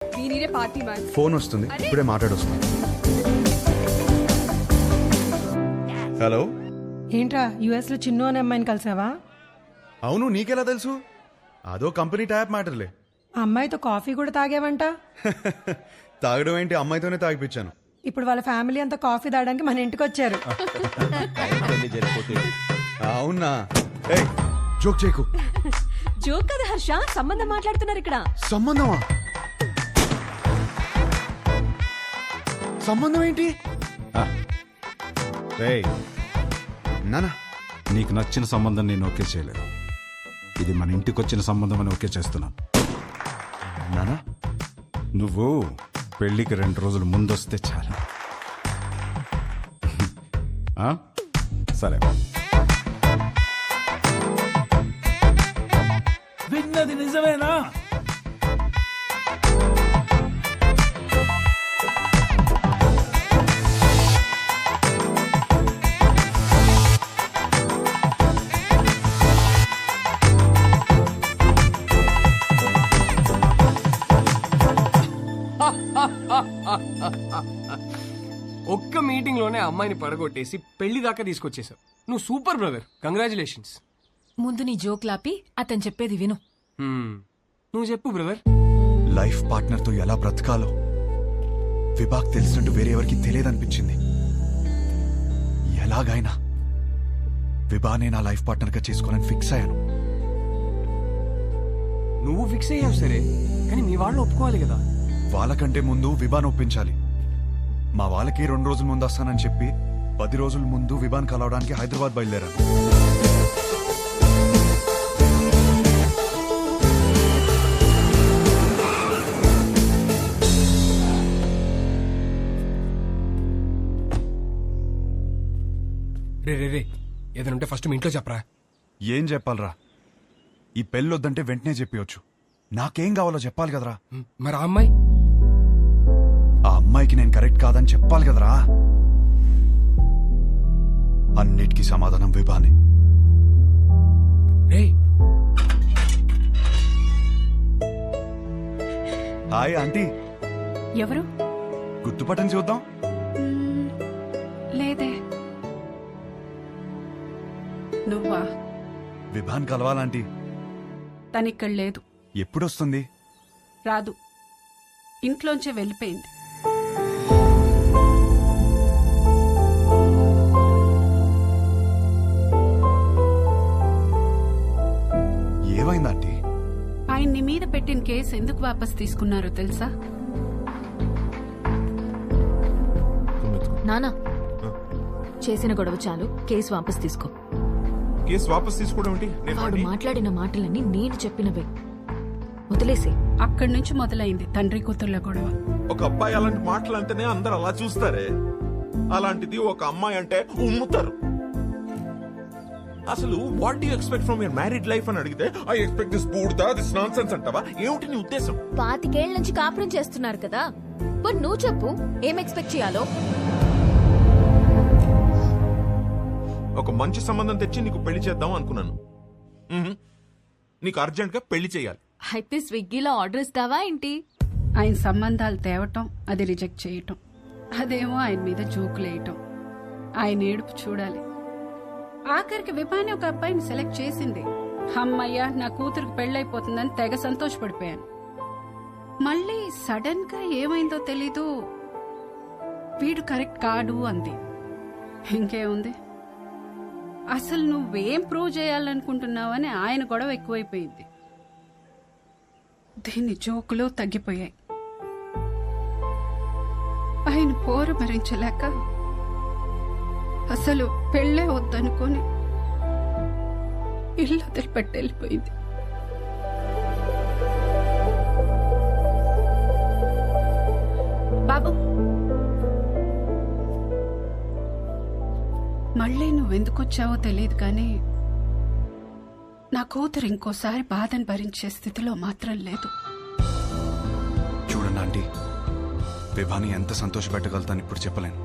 We need a party, man. Phone వస్తుంది, ఇప్పుడే మాట్లాడొస్తుంది. Hello, ఏంట్రా యుఎస్ లో చిన్ను అనే అమ్మాయిని కలిసావా? అవును, నీకెలా తెలుసు? అదో కంపెనీ ట్యాప్ మ్యాటర్లే. ఆ అమ్మాయితో కాఫీ కూడా తాగేవంట. తాగడం ఏంటి, అమ్మాయితోనే తాగిపించాను. ఇప్పుడు వాళ్ళ ఫ్యామిలీ అంతా కాఫీ తాగడానికి మన ఇంటికి వచ్చారు. అవునా? ఏయ్, జోక్ చేయకు. జోక్ కదా హర్ష, సంబంధం మాట్లాడుతున్నారు ఇక్కడ. సంబంధమా? సంబంధం ఏంటి? నానా, నీకు నచ్చిన సంబంధం నేను ఓకే చేయలేదు. ఇది మన ఇంటికి వచ్చిన సంబంధం అని ఓకే చేస్తున్నాను. నానా, నువ్వు పెళ్లికి 2 రోజులు ముందొస్తే చాలు. ఆ? సరే. విన్నది నిజమేనా? ఒక్క మీటింగ్ లోనే అమ్మాయిని పడగొట్టేసి పెళ్లి దాకా తీసుకొచ్చేసావు. నువ్వు సూపర్ బ్రదర్, కంగ్రాచులేషన్స్. ముందు నీ జోక్ లాపి అతను చెప్పేది విను. నువ్వు చెప్పు బ్రదర్. లైఫ్ పార్ట్నర్ తో ఎలా బ్రతకాలో విభాగ్ తెలిసినట్టు వేరే ఎవరికి తెలియదనిపించింది. ఎలాగైనా విభానే నా లైఫ్ పార్ట్నర్ గా చేసుకోవాలని ఫిక్స్ అయ్యాను. నువ్వు ఫిక్స్ అయ్యావు సరే, కానీ మీ వాళ్ళు ఒప్పుకోవాలి కదా. వాళ్ళకంటే ముందు విభాన్ ఒప్పించాలి. మా వాళ్ళకి 2 రోజుల ముందు వస్తానని చెప్పి 10 రోజుల ముందు విభాన్ కలవడానికి హైదరాబాద్ బయలుదేరాను. రే రే రే, ఏదైనా ఉంటే ఫస్ట్ మీ ఇంట్లో చెప్పరా. ఏం చెప్పాలరా? ఈ పెళ్ళొద్దంటే వెంటనే చెప్పవచ్చు. నాకేం కావాలో చెప్పాలి కదరా. మరి ఆ అమ్మాయి? ఆ అమ్మాయికి నేను కరెక్ట్ కాదని చెప్పాలి కదరా. అన్నిటికీ సమాధానం విభానే. రే, హాయ్ ఆంటీ. ఎవరు? గుర్తుపట్టని చూద్దాం. లేదే. నువ్వా? విభాన్ కలవాలంటీ. తనిక్కడ లేదు. ఎప్పుడొస్తుంది? రాదు, ఇంట్లోంచే వెళ్ళిపోయింది. ఏమైంది ఆంటీ? ఆయన్ని మీద పెట్టిన కేసు ఎందుకు వాపస్ తీసుకున్నారో తెలుసా? నానా, చేసిన గొడవ చాలు, కేసు వాపస్ తీసుకో. కేసు వాపస్ తీసుకోవడం ఏంటి? వాడు మాట్లాడిన మాటలన్నీ నేను చెప్పినవే, వదిలేసే. అక్కడి నుంచి మొదలైంది తండ్రి కూతుర్ల గొడవ. ఒక అబ్బాయి అలాంటి మాటలు అంటేనే అందరు అలా చూస్తారే, అలాంటిది ఒక అమ్మాయి అంటే ఉమ్ముతారు. అసలు what you expect from your married life అని అడిగితే ఐ ఎక్స్పెక్ట్ దిస్ బూడ్దా, దిస్ నాన్సెన్స్ అంటావా? ఏమిటి నీ ఉద్దేశం? 25 ఏళ్ల నుంచి కాపురం చేస్తున్నారు కదా, మరి నువ్వు చెప్పు ఏం ఎక్స్పెక్ట్ చేయాలో. ఒక మంచి సంబంధం తెచ్చి నీకు పెళ్లి చేద్దాం అనుకున్నాను. నీకు అర్జెంట్ గా పెళ్లి చేయాలి. అయితే స్విగ్గీలో ఆర్డర్ ఇస్తావా ఏంటి? ఆయన సంబంధాలు తేవటం, అది రిజెక్ట్ చేయటం, అదేమో ఆయన మీద జోకులేయటం, ఆయన ఏడుపు చూడాలి. ఆఖరికి విభాని ఒక అబ్బాయిని సెలెక్ట్ చేసింది. అమ్మయ్య, నా కూతురికి పెళ్ళైపోతుందని తెగ సంతోషపడిపోయాను. మళ్ళీ సడన్ గా ఏమైందో తెలీదు, వీడు కరెక్ట్ కాడు అంది. ఇంకేముంది, అసలు నువ్వేం ప్రూవ్ చేయాలనుకుంటున్నావని ఆయన గొడవ ఎక్కువైపోయింది. దీని జోకులు తగ్గిపోయాయి. ఆయన పోరు భరించలేక అసలు పెళ్ళే వద్దనుకొని ఇల్లు వదిలిపెట్టి వెళ్ళిపోయింది. బాబు, మళ్ళీ నువ్వెందుకొచ్చావో తెలియదు కానీ నా కూతురు ఇంకోసారి బాధను భరించే స్థితిలో మాత్రం లేదు. చూడండి ఆంటీ, విభాని ఎంత సంతోషపెట్టగలుగుతాను ఇప్పుడు చెప్పలేను,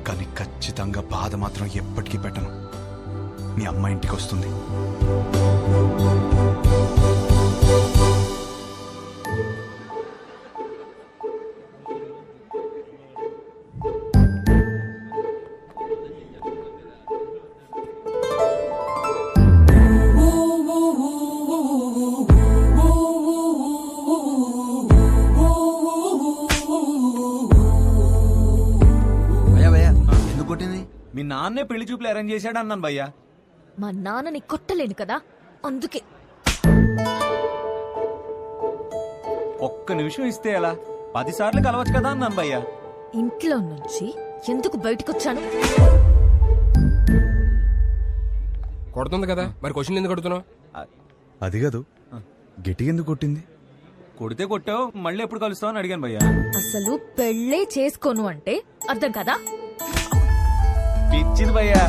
కానీ ఖచ్చితంగా బాధ మాత్రం ఎప్పటికీ పెట్టను. మీ అమ్మ ఇంటికి వస్తుంది. మీ నాన్నే పెళ్లి చూపులు అరేంజ్ చేశాడు అన్నాను భయ్యా. మా నాన్నని కొట్టలేను కదా, అందుకే. ఒక్క నిమిషం ఇస్తే ఎలా? 10 సార్లు కలవచ్చు కదా అన్నాను భయ్యా. ఇంట్లో నుంచి ఎందుకు బయటకొచ్చాను? కొడుతుంది కదా, మరి క్వశ్చన్ ఎందుకు కొడుతున్నావు? అది కాదు, గట్టిగా ఎందుకు కొట్టింది? కొడితే కొట్టావు, మళ్ళీ ఎప్పుడు కలుస్తావు అని అడిగాను భయ్యా. అసలు పెళ్ళే చేసుకోను అంటే అర్థం కదా? ఇచ్చింది భయ్యా.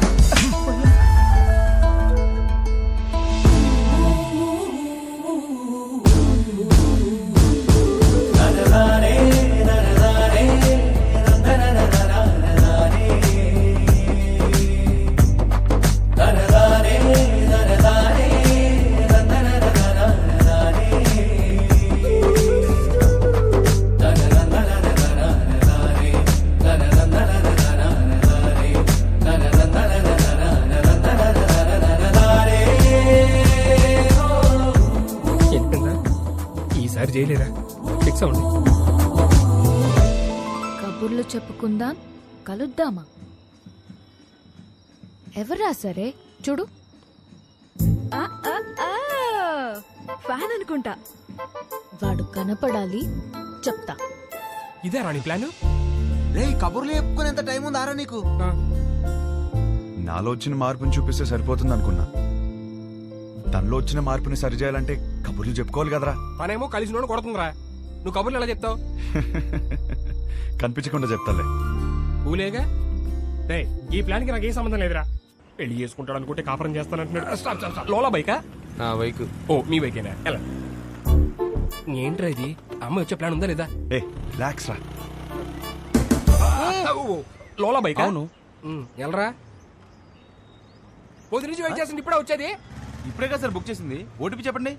ఏంటన్నా ఈసారి చేయలేరా? ఫిక్స్ అవ్వండి. కబుర్లు చెప్పుకుందాం, కలుద్దామా? ఎవరు రాసారే చూడు. ఫ్యాన్ అనుకుంటా. వాడు కనపడాలి, చెప్తా. ఇదే రాణి ప్లాన్. కబుర్లు చెప్పుకునేంత టైం ఉందారా నీకు? నాలో వచ్చిన మార్పుని చూపిస్తే సరిపోతుంది అనుకున్నా. తనలో వచ్చిన మార్పుని సరిచేయాలంటే కబుర్లు చెప్పుకోవాలి కదరా. తనేమో కలిసి నోడు కొడుతుందిరా, నువ్వు కబుర్లు ఎలా చెప్తావు? కనిపించకుండా చెప్తాలే. ఊలేగా రే, ఈ ప్లాన్ కి నాకు ఏ సంబంధం లేదురా. పెళ్లి చేసుకుంటాడు అనుకుంటే కాపురం చేస్తానంటున్నాడు. Stop stop stop. లోలా బైకా? నా బైక్. ఓ మీ బైకేనా? ఎలా ఏంట్రా ఇది? అమ్మ వచ్చే ప్లాన్ ఉందా లేదా? ఏ రిలాక్స్ రా. లోలా బైక్? అవును. ఎలరా పొద్దు నుంచి వెయిట్ చేస్తుంది, ఇప్పుడే వచ్చేది. ఇప్పుడే కదా సార్ బుక్ చేసింది. ఓటీపీ చెప్పండి.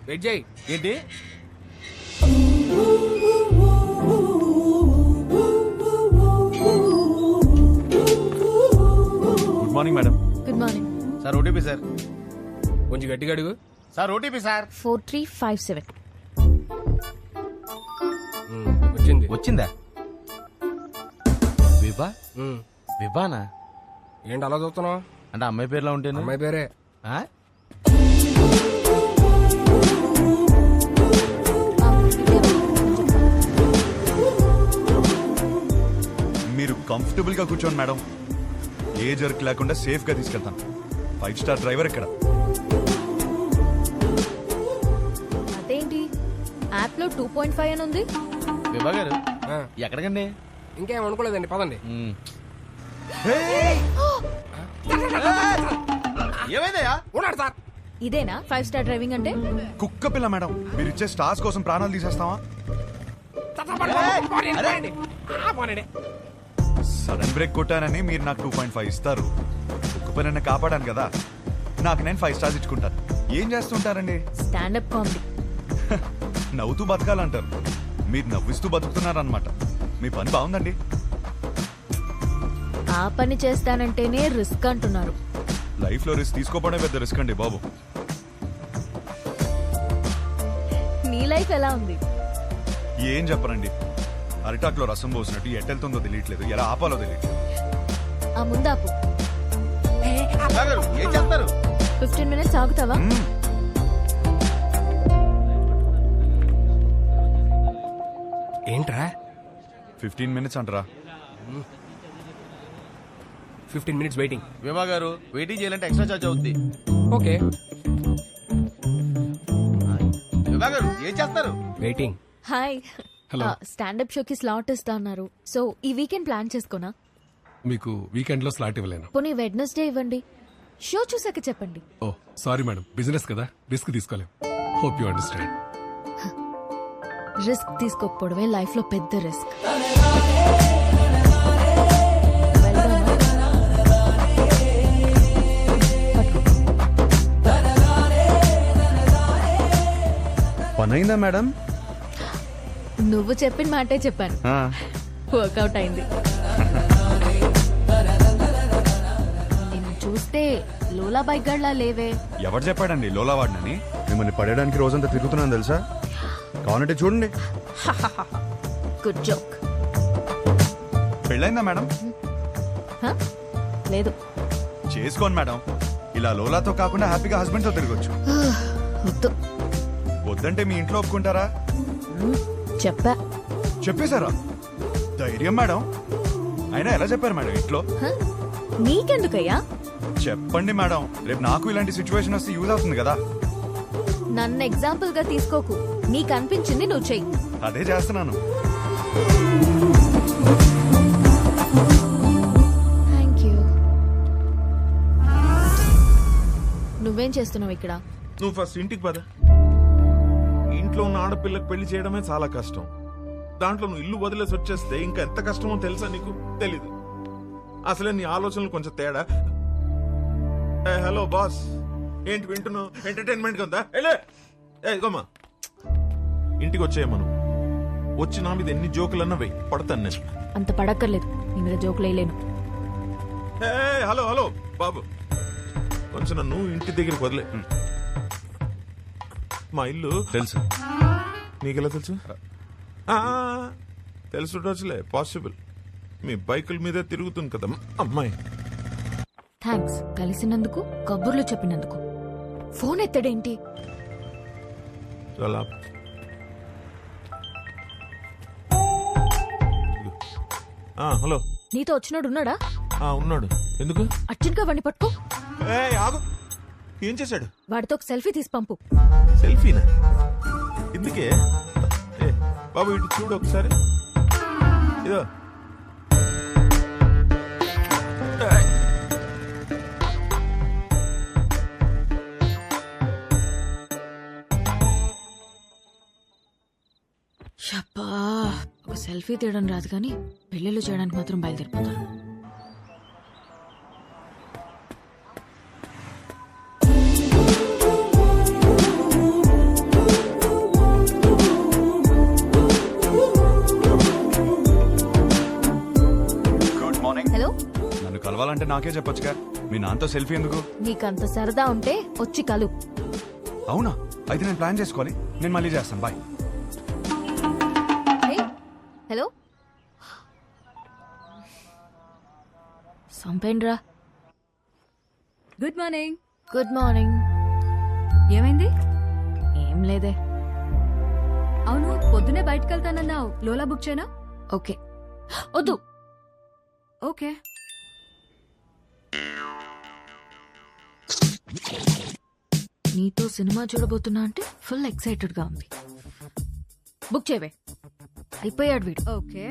వెయిట్ చేయి. ఏంటి? Good morning madam. Good morning. Sir OTP sir. కొంచెం గట్టిగా అడుగు. Sir OTP sir. 4357. వచ్చింది. వచ్చిందా? విభా? ఉమ్. విభానా? ఏంటి అలా చూస్తున్నావు? అంటే అమ్మాయి పేరులో ఉంటేనే. అమ్మాయి పేరే. ఆ? మీరు కంఫర్టబుల్ గా కూర్చోండి మేడం. ఏ జర్క్ లేకుండా సేఫ్ గా తీసుకెళ్తాను. 5 స్టార్ డ్రైవర్ ఇక్కడ. అదేంటి యాప్ లో 2.5 అని ఉంది? విభా గారు ఆ, ఎక్కడికండి? ఇంకేం అనుకోలేదండి, పదండి. ఏమైందయ్యా? ఉన్నాడు సార్. ఇదేనా 5 స్టార్ డ్రైవింగ్ అంటే? కుక్క పిల్ల మేడం, మీరు ఇచ్చే స్టార్స్ కోసం ప్రాణాలు తీసేస్తావా? సడన్ బ్రేక్ కొట్టానని మీరు నాకు 2.5 ఇస్తారు. కుక్క పిల్లని కాపాడాను కదా, నాకు నేను 5 స్టార్స్ ఇచ్చుకుంటాను. ఏం చేస్తుంటారండి? Stand up comedy. నవ్వుతూ బతకాలంటారు, మీరు నవ్విస్తూ బతుకుతున్నారన్నమాట. మీ పని బాగుందండి. ఆ పని చేస్తానంటేనే రిస్క్ అంటున్నారు. లైఫ్ లో రిస్క్ తీసుకోవడమే పెద్ద రిస్క్ అండి బాబు. నీ లైఫ్ ఎలా ఉంది? ఏం చెప్పరండి, అరిటాక్లో రసం పోసినట్టు ఎట్టెళ్తుందో తెలియట్లేదు, ఎలా ఆపాలో తెలియట్లేదు. ఆ ముందాపు. ఏం చేస్తారు? 15 minutes ఆగుతావా? ఏంట్రా 15 minutes అంటారా? 15 minutes వెయిటింగ్. విభా గారు వెయిటింగ్ చేయాలంటే ఎక్స్ట్రా చార్జ్ అవుద్ది. ఓకే విభా గారు ఏం చేస్తారు? వెయిటింగ్. హాయ్. స్టాండప్ షోకి స్లాట్ ఇస్తా అన్నారు, సో ఈ వీకెండ్ ప్లాన్ చేసుకోనా? మీకు వీకెండ్ లో స్లాట్ ఇవ్వలేను. పోనీ వెడ్నెస్డే ఇవ్వండి, షో చూసాక చెప్పండి. ఓ సారీ మేడం, బిజినెస్ కదా, రిస్క్ తీసుకోలేం. Hope you understand. రిస్క్ తీసుకోకపోవడమే లైఫ్ లో పెద్ద రిస్క్. పనైందా మేడం? నువ్వు చెప్పిన మాటే చెప్పాను, వర్కౌట్ అయింది. నిన్ను చూస్తే లోలా బైక్ గడ్లా లేవే. ఎవరు చెప్పాడండి లోలా వాడినని? మిమ్మల్ని పడేయడానికి రోజంతా తిరుగుతున్నాను తెలుసా. కావాలంటే చూడండి. Good joke. పెళ్ళైందా మేడం? లేదు. చేసుకోండి మేడం, ఇలా లోలాతో కాకుండా హ్యాపీగా హస్బెండ్ తో తిరగొచ్చు. వద్దు. వద్దంటే మీ ఇంట్లో ఒప్పుకుంటారా? చెప్పా. చెప్పేశారా? ధైర్యం మేడం. అయినా ఎలా చెప్పారు మేడం ఇంట్లో? హ? నీకెందుకయ్యా? చెప్పండి మేడం, రేపు నాకు ఇలాంటి సిచ్యువేషన్ వస్తే యూజ్ అవుతుంది కదా. నన్ను ఎగ్జాంపుల్ గా తీసుకోకు. నీకు అనిపించింది నువ్వు చెయ్యి. అదే చేస్తున్నాను. Thank you. నువ్వేం చేస్తున్నావు ఇక్కడ? నువ్వు ఫస్ట్ ఇంటికి పద. ఇంట్లో ఉన్న ఆడపిల్లకి పెళ్లి చేయడమే చాలా కష్టం. దాంట్లో నువ్వు ఇల్లు వదిలేసి వచ్చేస్తే ఇంకా ఎంత కష్టమో తెలుసా నీకు? తెలీదు. అసలే నీ ఆలోచనలు కొంచెం తేడా. హలో బాస్, ఏంటి వింటున్నావు? ఎంటర్టైన్మెంట్ ఉందా? గమ్మా ఇంటికి వచ్చాయి మనం. వచ్చి నా మీద ఎన్ని జోకులన్నా వెయ్యి, పడతాను నేను. అంత పడక్కర్లేదు, నీ మీద జోకులు వేయలేను. హలో హలో బాబు, కొంచెం నన్ను ఇంటి దగ్గరికి వదిలే. మా ఇల్లు తెలుసు. నీకెలా తెలుసు? తెలుసుండొచ్చులే, పాసిబుల్. మీ బైకుల మీదే తిరుగుతుంది కదా అమ్మాయి. థ్యాంక్స్ కలిసినందుకు, కబుర్లు చెప్పినందుకు. ఫోన్ ఎత్తడేంటి? అలా హలో. నీతో వచ్చినోడు ఉన్నాడా? ఉన్నాడు. ఎందుకు? అర్జెంట్ గా వాడిని పట్టుకో. ఆగు. ఏం చేశాడు? వాడితో ఒక సెల్ఫీ తీసి పంపు. సెల్ఫీనా? ఎందుకే? బాబు ఇటు చూడు ఒకసారి. ఇదో షబ్బా, ఒక సెల్ఫీ తీయడం రాదు కానీ పెళ్ళిళ్ళు చేయడానికి మాత్రం బయలుదేరిపోతాను. Good morning. హలో. నన్ను కలవాలంటే నాకే చెప్పొచ్చుగా. మీ నాన్నతో సెల్ఫీ ఎందుకు? నీకంత సరదా ఉంటే వచ్చి కలు. అవునా? అయితే నేను ప్లాన్ చేసుకోవాలి. నేను మళ్ళీ చేస్తాను. బాయ్. హలో. సంపేండ్రా. Good morning. Good morning. ఏమైంది? ఏం లేదే. అవును, పొద్దునే బయటకు వెళ్తానన్నావు. లోలా బుక్ చేయనా? ఓకే. వద్దు. ఓకే. నీతో సినిమా చూడబోతున్నా అంటే ఫుల్ ఎక్సైటెడ్ గా ఉంది. బుక్ చేయవే. అయిపోయాడు వీడు. ఓకే.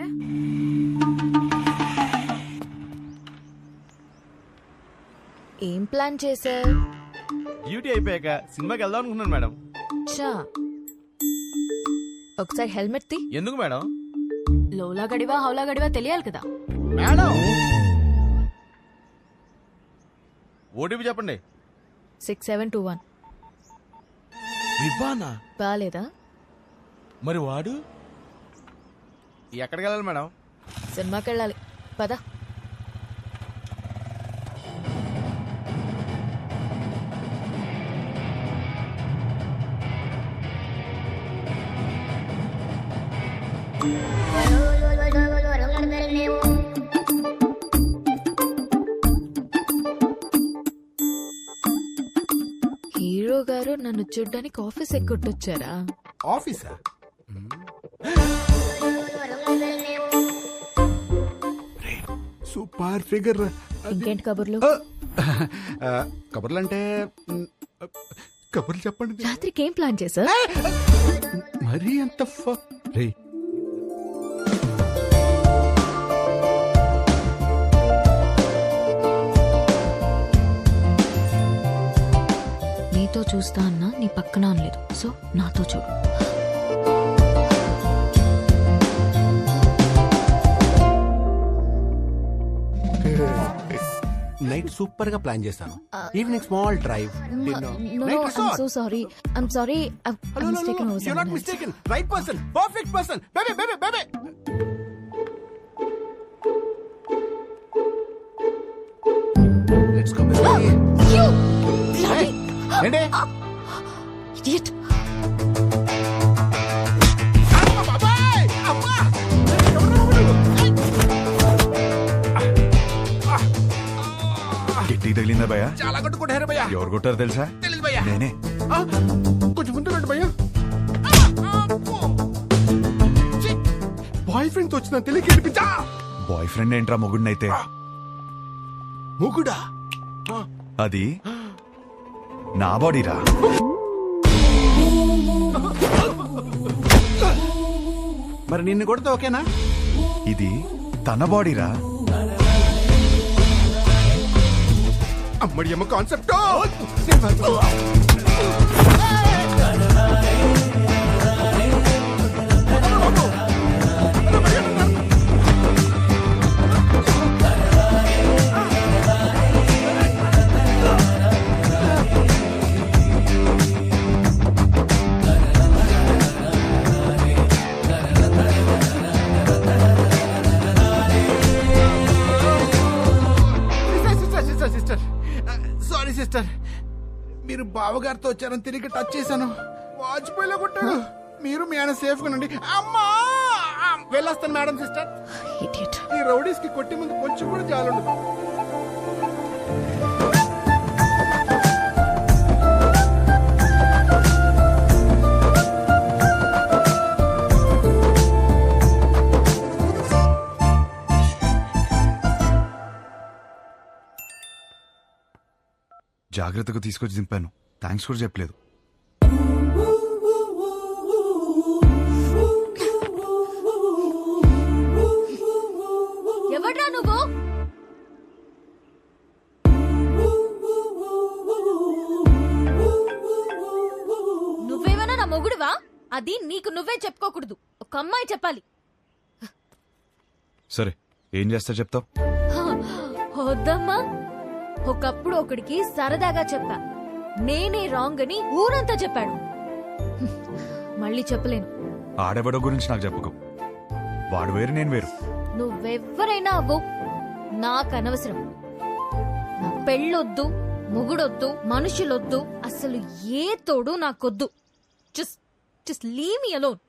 ఏం ప్లాన్ చేశా? డ్యూటీ అయిపోయాక సినిమాకి వెళ్దాం అనుకున్నాను మేడం. చా, ఒకసారి హెల్మెట్ తీ. ఎందుకు మేడం? లోలా గడివా హౌలా గడివా తెలియాలి కదా. మేడం ఓటీపీ చెప్పండి. 6721. వివానా? బాలేదా? మరి వాడు ఎక్కడికి వెళ్ళాలి మేడం? సినిమాకి వెళ్ళాలి. పద. హీరో గారు నన్ను చూడ్డానికి ఆఫీస్ ఎక్కొట్టొచ్చారా? ఆఫీసా? Super figure. ఇంకేంటి కబుర్లు? కబుర్లు అంటే కబుర్లు చెప్పండి. రాత్రికి ఏం ప్లాన్ చేశా? మరీ అంత రే. నీతో చూస్తా అన్నా నీ పక్కన అనలేదు, సో నాతో చూడు. నైట్ సూపర్ గా ప్లాన్ చేస్తాను. Evening small drive. So sorry. I'm sorry. You're not mistaken. Right person. Perfect person. Baby. Let's go, baby. ఏంటి? Idiot. ఎవరు కొట్టారు తెలుసా? తెలీదు భయ్యా. నేనే. ఆ, కొంచెం ముందు రండి భయ్యా. బాయ్ ఫ్రెండ్ తో వచ్చిన తెలియక ఏడిపించా. బాయ్ ఫ్రెండ్ ఏంట్రా మొగుడినైతే? ముగుడా? అది నా బాడీరా. మరి నిన్ను కొడితే ఓకేనా? ఇది తన బాడీరా. అమ్మడి అమ్మ కాన్సెప్ట్. సిస్టర్ సారీ సిస్టర్, మీరు బావగారితో వచ్చారని తిరిగి టచ్ చేశాను. వాజ్పేయిలో కొట్టాడు. మీరు మీ ఆయన సేఫ్ గా ఉండండి. అమ్మా వెళ్ళొస్తాను మేడం. సిస్టర్, ఈ రౌడీస్ కి కొట్టి ముందు కొంచెం కూడా జాలుండదు. జాగ్రత్తగా తీసుకొచ్చి దింపాను. థ్యాంక్స్ కూడా చెప్పలేదు. ఎవడ్రా నువ్వు? నువ్వేమైనా నా మొగుడువా? అది నీకు నువ్వే చెప్పుకోకూడదు, ఒక అమ్మాయి చెప్పాలి. సరే, ఏం చేస్తా చెప్తావు? వద్దమ్మా. ఒకప్పుడు ఒకడికి సరదాగా చెప్పా, నేనే రాంగ్ అని ఊరంతా చెప్పాడు. మళ్ళీ చెప్పలేను. ఆడెవడో గురించి నాకు చెప్పకు. వాడు వేరు, నేను వేరు. నువ్వెవ్వరైనా అవ్వు, నాకు అనవసరం. నా పెళ్ళొద్దు, మొగుడొద్దు, మనుషులొద్దు, అసలు ఏ తోడు నాకొద్దు. Just leave me alone.